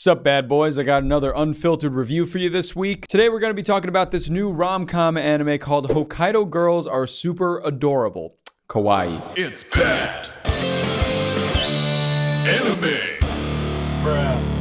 Sup, bad boys? I got another unfiltered review for you this week. Today we're going to be talking about this new rom-com anime called Hokkaido Girls Are Super Adorable. Kawaii. It's bad. Anime. Bruh.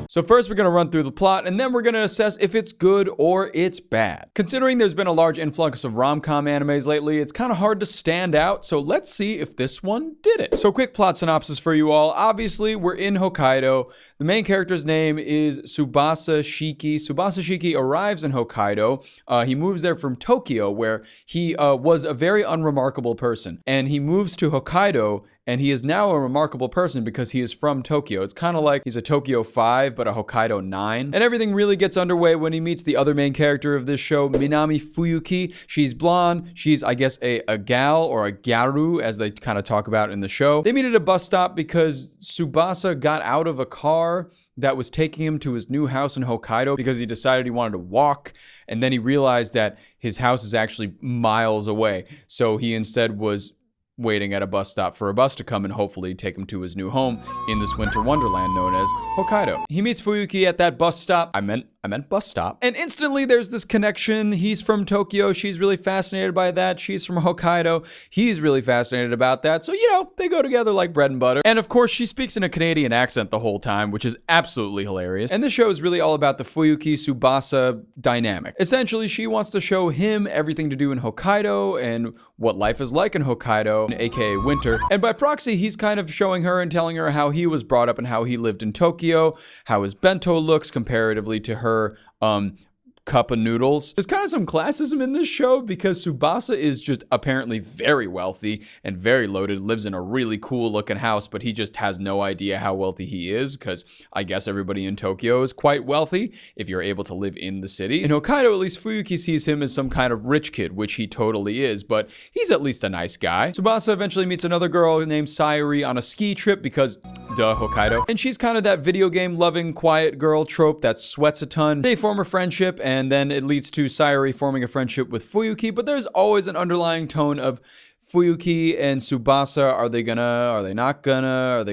So first we're going to run through the plot, and then we're going to assess if it's good or it's bad. Considering there's been a large influx of rom-com animes lately, it's kind of hard to stand out, so let's see if this one did it. So quick plot synopsis for you all. Obviously, we're in Hokkaido. The main character's name is Tsubasa Shiki. Tsubasa Shiki arrives in Hokkaido. He moves there from Tokyo, where he was a very unremarkable person. And he moves to Hokkaido, and he is now a remarkable person because he is from Tokyo. It's kind of like he's a Tokyo 5, but a Hokkaido 9. And everything really gets underway when he meets the other main character of this show, Minami Fuyuki. She's blonde. She's, I guess, a gal or a gyaru, as they kind of talk about in the show. They meet at a bus stop because Tsubasa got out of a car that was taking him to his new house in Hokkaido because he decided he wanted to walk. And then he realized that his house is actually miles away. So he instead was waiting at a bus stop for a bus to come and hopefully take him to his new home in this winter wonderland known as Hokkaido. He meets Fuyuki at that bus stop. I meant bus stop. And instantly there's this connection. He's from Tokyo. She's really fascinated by that. She's from Hokkaido. He's really fascinated about that. So, they go together like bread and butter. And of course, she speaks in a Canadian accent the whole time, which is absolutely hilarious. And this show is really all about the Fuyuki-Tsubasa dynamic. Essentially, she wants to show him everything to do in Hokkaido and what life is like in Hokkaido, aka winter. And by proxy, he's kind of showing her and telling her how he was brought up and how he lived in Tokyo, how his bento looks comparatively to her cup of noodles. There's kind of some classism in this show because Tsubasa is just apparently very wealthy and very loaded, lives in a really cool looking house, but he just has no idea how wealthy he is because I guess everybody in Tokyo is quite wealthy if you're able to live in the city. In Hokkaido, at least Fuyuki sees him as some kind of rich kid, which he totally is, but he's at least a nice guy. Tsubasa eventually meets another girl named Sayuri on a ski trip because, duh, Hokkaido. And she's kind of that video game loving, quiet girl trope that sweats a ton. They form a friendship, and then it leads to Sayuri forming a friendship with Fuyuki, but there's always an underlying tone of Fuyuki and Tsubasa. Are they not gonna?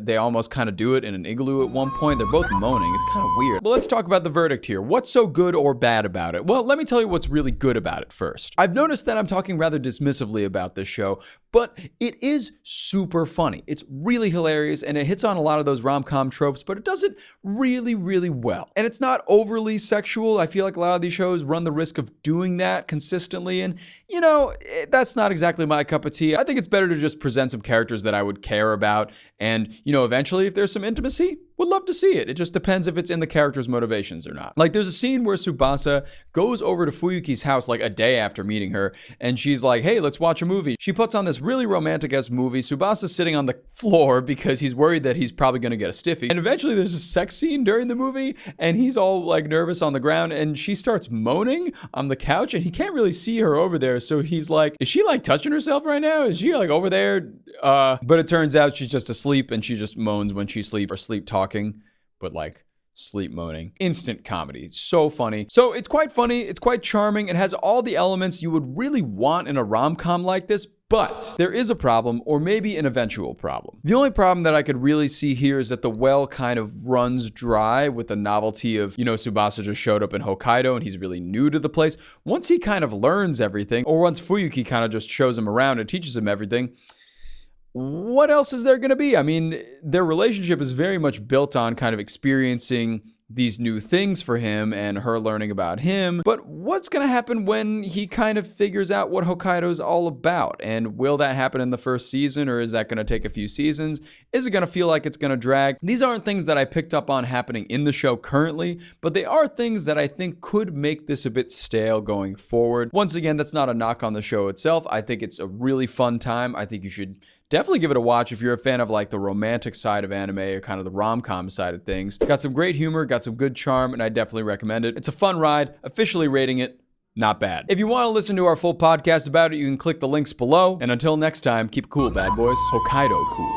They almost kind of do it in an igloo at one point. They're both moaning. It's kind of weird. But let's talk about the verdict here. What's so good or bad about it? Well, let me tell you what's really good about it first. I've noticed that I'm talking rather dismissively about this show, but it is super funny. It's really hilarious, and it hits on a lot of those rom-com tropes, but it does it really, really well. And it's not overly sexual. I feel like a lot of these shows run the risk of doing that consistently, and, that's not exactly my cup of tea. I think it's better to just present some characters that I would care about, and, eventually, if there's some intimacy, would love to see it. It just depends if it's in the character's motivations or not. Like, there's a scene where Tsubasa goes over to Fuyuki's house like a day after meeting her, and she's like, hey, let's watch a movie. She puts on this really romantic-esque movie. Tsubasa's sitting on the floor because he's worried that he's probably going to get a stiffy. And eventually there's a sex scene during the movie, and he's all like nervous on the ground, and she starts moaning on the couch, and he can't really see her over there. So he's like, is she like touching herself right now? Is she like over there? But it turns out she's just asleep, and she just moans when she sleeps or sleep talking, but like sleep moaning. Instant comedy. So funny. So it's quite funny. It's quite charming. It has all the elements you would really want in a rom-com like this, but there is a problem, or maybe an eventual problem. The only problem that I could really see here is that the well kind of runs dry with the novelty of, Tsubasa just showed up in Hokkaido and he's really new to the place. Once he kind of learns everything, or once Fuyuki kind of just shows him around and teaches him everything, what else is there going to be? I mean, their relationship is very much built on kind of experiencing these new things for him and her learning about him. But what's going to happen when he kind of figures out what Hokkaido is all about? And will that happen in the first season, or is that going to take a few seasons? Is it going to feel like it's going to drag? These aren't things that I picked up on happening in the show currently, but they are things that I think could make this a bit stale going forward. Once again, that's not a knock on the show itself. I think it's a really fun time. I think you should definitely give it a watch if you're a fan of like the romantic side of anime or kind of the rom-com side of things. Got some great humor, got some good charm, and I definitely recommend it. It's a fun ride. Officially rating it, not bad. If you want to listen to our full podcast about it, you can click the links below. And until next time, keep it cool, bad boys. Hokkaido cool.